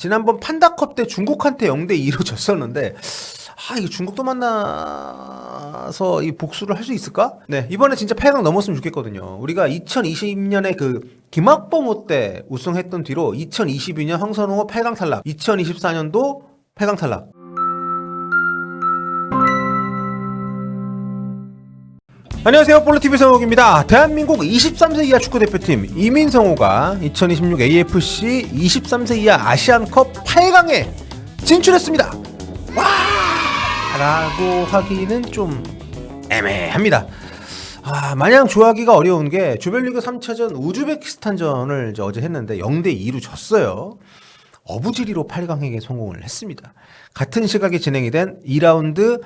지난번 판다컵 때 중국한테 0대2로 졌었는데 이거 중국도 만나서 이 복수를 할 수 있을까? 네, 이번에 진짜 8강 넘었으면 좋겠거든요. 우리가 2020년에 그 김학범호 때 우승했던 뒤로 2022년 황선홍호 8강 탈락, 2024년도 8강 탈락. 안녕하세요, 볼로TV 성욱입니다. 대한민국 23세 이하 축구대표팀 이민성호가 2026 AFC 23세 이하 아시안컵 8강에 진출했습니다. 와! 라고 하기는 좀 애매합니다. 마냥 좋아하기가 어려운 게 조별리그 3차전 우즈베키스탄전을 어제 했는데 0대2로 졌어요. 어부지리로 8강행에 성공을 했습니다. 같은 시각에 진행이 된 2라운드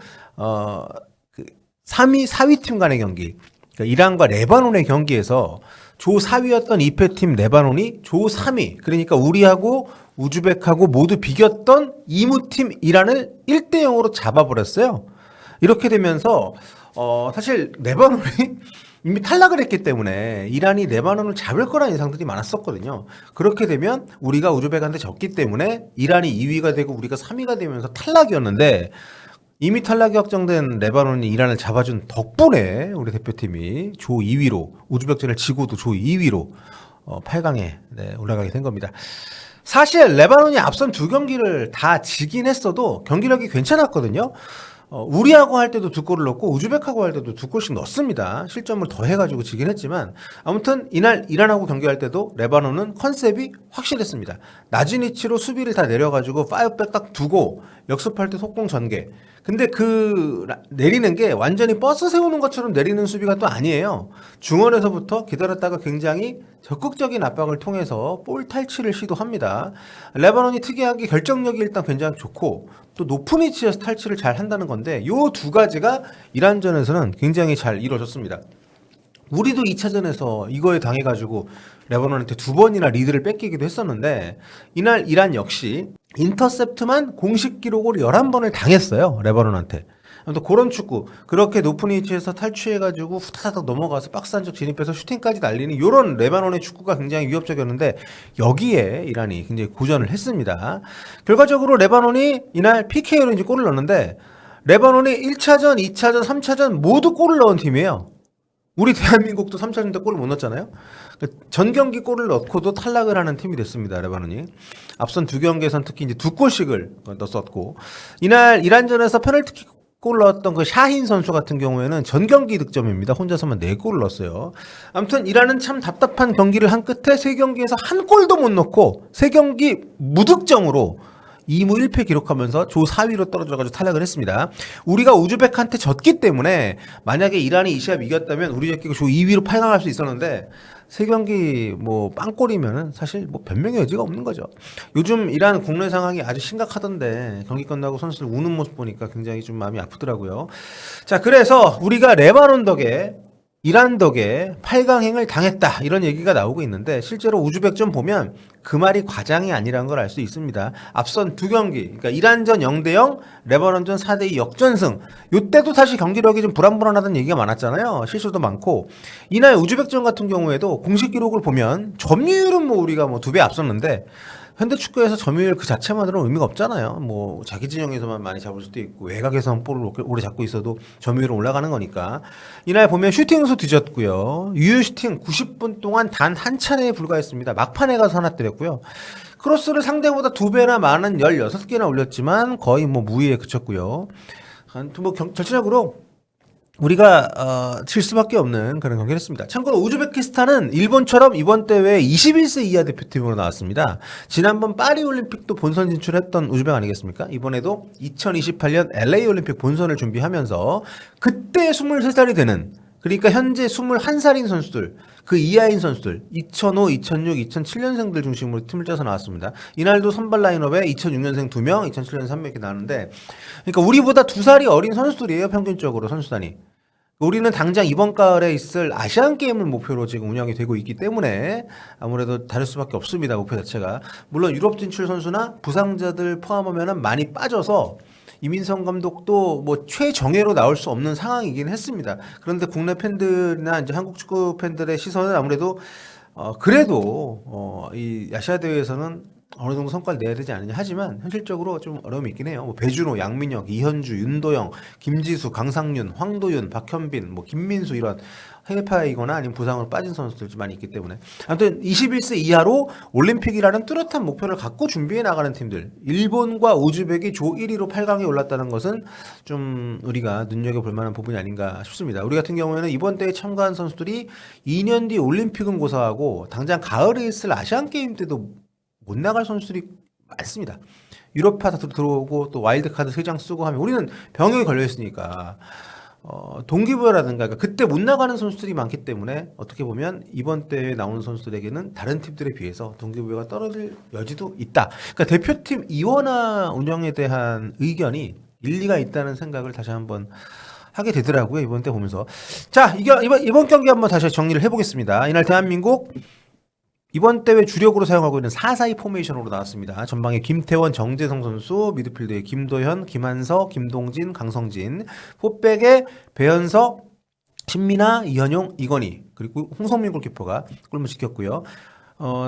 3위, 4위 팀 간의 경기, 그러니까 이란과 레바논의 경기에서 조 4위였던 이패팀 레바논이 조 3위, 그러니까 우리하고 우즈벡하고 모두 비겼던 이무팀 이란을 1대0으로 잡아버렸어요. 이렇게 되면서 사실 레바논이 이미 탈락을 했기 때문에 이란이 레바논을 잡을 거라는 예상들이 많았었거든요. 그렇게 되면 우리가 우즈벡한테 졌기 때문에 이란이 2위가 되고 우리가 3위가 되면서 탈락이었는데, 이미 탈락이 확정된 레바논이 이란을 잡아준 덕분에 우리 대표팀이 조 2위로 우즈벡전을 지고도 조 2위로 8강에 올라가게 된 겁니다. 사실 레바논이 앞선 두 경기를 다 지긴 했어도 경기력이 괜찮았거든요. 우리하고 할 때도 2골을 넣고 우즈벡하고 할 때도 2골씩 넣었습니다. 실점을 더 해가지고 지긴 했지만 아무튼 이날 이란하고 경기할 때도 레바논은 컨셉이 확실했습니다. 낮은 위치로 수비를 다 내려가지고 5백 딱 두고 역습할 때 속공 전개. 근데 내리는 게 완전히 버스 세우는 것처럼 내리는 수비가 또 아니에요. 중원에서부터 기다렸다가 굉장히 적극적인 압박을 통해서 볼 탈취를 시도합니다. 레바논이 특이하게 결정력이 일단 굉장히 좋고 또 높은 위치에서 탈취를 잘 한다는 건데, 요 두 가지가 이란전에서는 굉장히 잘 이루어졌습니다. 우리도 2차전에서 이거에 당해가지고 레바논한테 2번이나 리드를 뺏기기도 했었는데, 이날 이란 역시 인터셉트만 공식 기록으로 11번을 당했어요, 레바논한테. 아무튼 그런 축구, 그렇게 높은 위치에서 탈취해가지고 후다닥 넘어가서 박스 안쪽 진입해서 슈팅까지 날리는 이런 레바논의 축구가 굉장히 위협적이었는데, 여기에 이란이 굉장히 고전을 했습니다. 결과적으로 레바논이 이날 PK로 이제 골을 넣었는데, 레바논이 1차전, 2차전, 3차전 모두 골을 넣은 팀이에요. 우리 대한민국도 3차전 때 골을 못 넣었잖아요. 전 경기 골을 넣고도 탈락을 하는 팀이 됐습니다, 레바논이. 앞선 두 경기에선 특히 이제 2골씩을 넣었고, 이날 이란전에서 페널티킥 골 넣었던 그 샤힌 선수 같은 경우에는 전 경기 득점입니다. 혼자서만 4골을 넣었어요. 아무튼 이란은 참 답답한 경기를 한 끝에 3경기에서 한 골도 못 넣고 3경기 무득점으로 2무 1패 기록하면서 조 4위로 떨어져가지고 탈락을 했습니다. 우리가 우즈벡한테 졌기 때문에 만약에 이란이 이 시합 이겼다면 우리 제끼고 조 2위로 8강 할 수 있었는데, 3경기 빵골이면은 사실 변명의 여지가 없는 거죠. 요즘 이란 국내 상황이 아주 심각하던데 경기 끝나고 선수들 우는 모습 보니까 굉장히 좀 마음이 아프더라고요. 자, 그래서 우리가 레바논 덕에 이란 덕에 8강행을 당했다, 이런 얘기가 나오고 있는데, 실제로 우즈벡전 보면 그 말이 과장이 아니라는 걸 알 수 있습니다. 앞선 두 경기, 그러니까 이란전 0대0, 레바논전 4대2 역전승, 요때도 사실 경기력이 좀 불안불안하다는 얘기가 많았잖아요. 실수도 많고. 이날 우즈벡전 같은 경우에도 공식 기록을 보면 점유율은 우리가 2배 앞섰는데, 현대 축구에서 점유율 그 자체만으로는 의미가 없잖아요. 자기 진영에서만 많이 잡을 수도 있고 외곽에서만 볼을 오래 잡고 있어도 점유율은 올라가는 거니까. 이날 보면 슈팅수 뒤졌고요. 유효 슈팅 90분 동안 단 한 차례에 불과했습니다. 막판에 가서 하나 때렸고요. 크로스를 상대보다 2배나 많은 16개나 올렸지만 거의 무위에 그쳤고요. 전체적으로 우리가 질 수밖에 없는 그런 경기를 했습니다. 참고로 우즈베키스탄은 일본처럼 이번 대회에 21세 이하 대표팀으로 나왔습니다. 지난번 파리올림픽도 본선 진출했던 우즈벡 아니겠습니까? 이번에도 2028년 LA올림픽 본선을 준비하면서 그때 23살이 되는, 그러니까 현재 21살인 선수들, 그 이하인 선수들, 2005, 2006, 2007년생들 중심으로 팀을 짜서 나왔습니다. 이날도 선발 라인업에 2006년생 2명, 2007년생 3명 이렇게 나왔는데, 그러니까 우리보다 2살이 어린 선수들이에요, 평균적으로 선수단이. 우리는 당장 이번 가을에 있을 아시안 게임을 목표로 지금 운영이 되고 있기 때문에 아무래도 다를 수밖에 없습니다, 목표 자체가. 물론 유럽 진출 선수나 부상자들 포함하면 많이 빠져서 이민성 감독도 최정예로 나올 수 없는 상황이긴 했습니다. 그런데 국내 팬들이나 이제 한국 축구 팬들의 시선은 아무래도 그래도 이 아시아 대회에서는 어느 정도 성과를 내야 되지 않느냐 하지만 현실적으로 좀 어려움이 있긴 해요. 뭐 배준호, 양민혁, 이현주, 윤도영, 김지수, 강상윤, 황도윤, 박현빈, 뭐 김민수 이런 해외파이거나 아니면 부상으로 빠진 선수들 좀 많이 있기 때문에 아무튼 21세 이하로 올림픽이라는 뚜렷한 목표를 갖고 준비해 나가는 팀들 일본과 우즈벡이 조 1위로 8강에 올랐다는 것은 좀 우리가 눈여겨볼 만한 부분이 아닌가 싶습니다. 우리 같은 경우에는 이번 대회에 참가한 선수들이 2년 뒤 올림픽은 고사하고 당장 가을에 있을 아시안게임 때도 못 나갈 선수들이 많습니다. 유럽파 다 들어오고 또 와일드카드 3장 쓰고 하면 우리는 병역이 걸려있으니까 동기부여라든가 그러니까 그때 못 나가는 선수들이 많기 때문에 어떻게 보면 이번 대회에 나오는 선수들에게는 다른 팀들에 비해서 동기부여가 떨어질 여지도 있다. 그러니까 대표팀 이원화 운영에 대한 의견이 일리가 있다는 생각을 다시 한번 하게 되더라고요. 이번 때 보면서. 자, 이번 경기 한번 다시 정리를 해보겠습니다. 이날 대한민국 이번 대회 주력으로 사용하고 있는 4-4-2 포메이션으로 나왔습니다. 전방에 김태원, 정재성 선수, 미드필드에 김도현, 김한석, 김동진, 강성진, 포백에 배현석, 신민아, 이현용, 이건희 그리고 홍성민 골키퍼가 골문 지켰고요.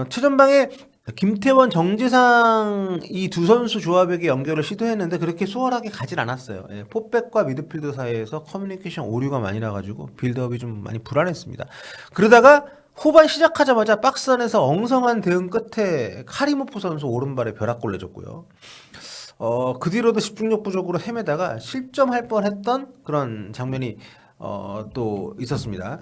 최전방에 김태원, 정재상 이 두 선수 조합에게 연결을 시도했는데 그렇게 수월하게 가진 않았어요. 예, 포백과 미드필드 사이에서 커뮤니케이션 오류가 많이 나가지고 빌드업이 좀 많이 불안했습니다. 그러다가 후반 시작하자마자 박스 안에서 엉성한 대응 끝에 카리모프 선수 오른발에 벼락골 내줬고요. 그 뒤로도 집중력 부족으로 헤매다가 실점할 뻔했던 그런 장면이 또 있었습니다.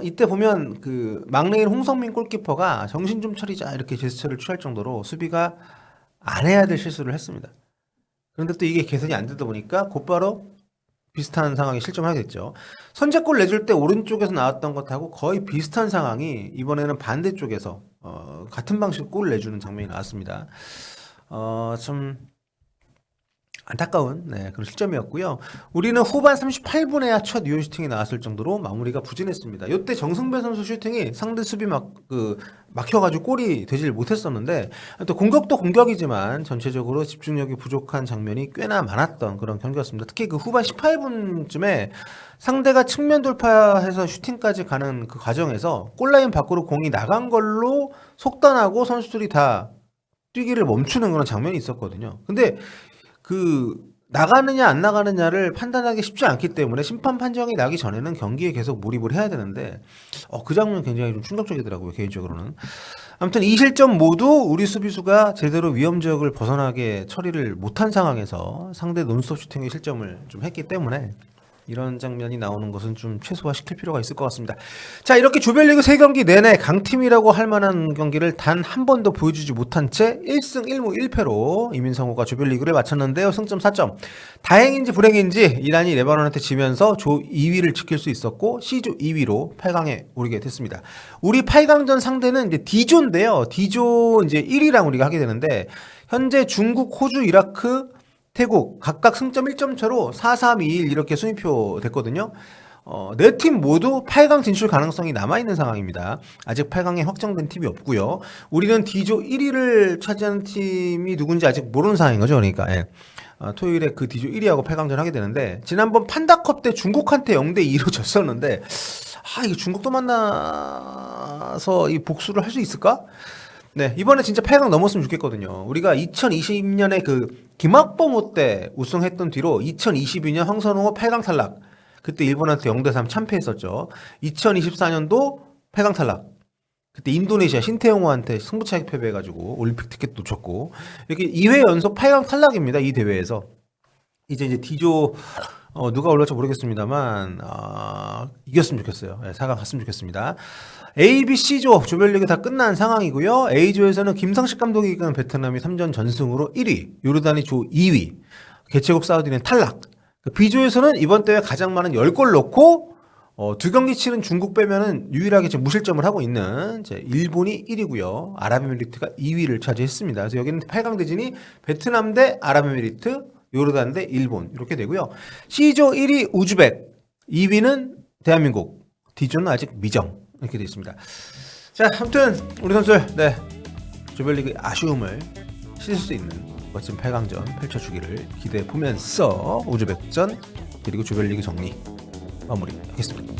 이때 보면 그 막내인 홍성민 골키퍼가 정신 좀 차리자 이렇게 제스처를 취할 정도로 수비가 안 해야 될 실수를 했습니다. 그런데 또 이게 개선이 안 되다 보니까 곧바로 비슷한 상황이 실점을 하게 됐죠. 선제골 내줄 때 오른쪽에서 나왔던 것하고 거의 비슷한 상황이 이번에는 반대쪽에서 같은 방식으로 골을 내주는 장면이 나왔습니다. 참 안타까운 그런 실점이었고요. 우리는 후반 38분에야 첫 유효 슈팅이 나왔을 정도로 마무리가 부진했습니다. 이때 정승배 선수 슈팅이 상대 수비 막혀가지고 골이 되질 못했었는데 또 공격도 공격이지만 전체적으로 집중력이 부족한 장면이 꽤나 많았던 그런 경기였습니다. 특히 그 후반 18분쯤에 상대가 측면 돌파해서 슈팅까지 가는 그 과정에서 골라인 밖으로 공이 나간 걸로 속단하고 선수들이 다 뛰기를 멈추는 그런 장면이 있었거든요. 근데 그 나가느냐 안 나가느냐를 판단하기 쉽지 않기 때문에 심판 판정이 나기 전에는 경기에 계속 몰입을 해야 되는데 그 장면 굉장히 좀 충격적이더라고요, 개인적으로는. 아무튼 이 실점 모두 우리 수비수가 제대로 위험 지역을 벗어나게 처리를 못한 상황에서 상대 논스톱 슈팅의 실점을 좀 했기 때문에 이런 장면이 나오는 것은 좀 최소화시킬 필요가 있을 것 같습니다. 자, 이렇게 조별리그 3경기 내내 강팀이라고 할 만한 경기를 단 한 번도 보여주지 못한 채 1승 1무 1패로 이민성호가 조별리그를 마쳤는데요. 승점 4점. 다행인지 불행인지 이란이 레바논한테 지면서 조 2위를 지킬 수 있었고 C조 2위로 8강에 오르게 됐습니다. 우리 8강전 상대는 이제 D조인데요. D조 이제 1위랑 우리가 하게 되는데 현재 중국, 호주, 이라크, 태국 각각 승점 1점 차로 4-3-2-1 이렇게 순위표 됐거든요. 네 팀 모두 8강 진출 가능성이 남아있는 상황입니다. 아직 8강에 확정된 팀이 없고요. 우리는 D조 1위를 차지하는 팀이 누군지 아직 모르는 상황인 거죠. 그러니까 토요일에 그 D조 1위하고 8강전 하게 되는데 지난번 판다컵 때 중국한테 0대2로 졌었는데 이거 중국도 만나서 이 복수를 할 수 있을까? 네, 이번에 진짜 8강 넘었으면 좋겠거든요. 우리가 2020년에 그 김학범호 때 우승했던 뒤로 2022년 황선홍호 8강 탈락. 그때 일본한테 0대3 참패했었죠. 2024년도 8강 탈락. 그때 인도네시아 신태용호한테 승부차기 패배해가지고 올림픽 티켓 놓쳤고 이렇게 2회 연속 8강 탈락입니다. 이 대회에서. 이제 D조 누가 올라올지 모르겠습니다만 이겼으면 좋겠어요. 4강 갔으면 좋겠습니다. A, B, C조 조별리그 다 끝난 상황이고요. A조에서는 김상식 감독이 이끄는 베트남이 3전 전승으로 1위, 요르단이 조 2위, 개최국 사우디는 탈락. B조에서는 이번 대회 가장 많은 10골 넣고 두 경기 치른 중국 빼면은 유일하게 지금 무실점을 하고 있는 일본이 1위고요. 아랍에미리트가 2위를 차지했습니다. 그래서 여기는 8강 대진이 베트남 대 아랍에미리트, 요르단 대 일본 이렇게 되고요. C조 1위 우즈벡, 2위는 대한민국, D조는 아직 미정 이렇게 되어 있습니다. 자, 아무튼 우리 선수들 조별리그 아쉬움을 씻을 수 있는 멋진 8강전 펼쳐주기를 기대해 보면서 우즈벡전 그리고 조별리그 정리 마무리하겠습니다.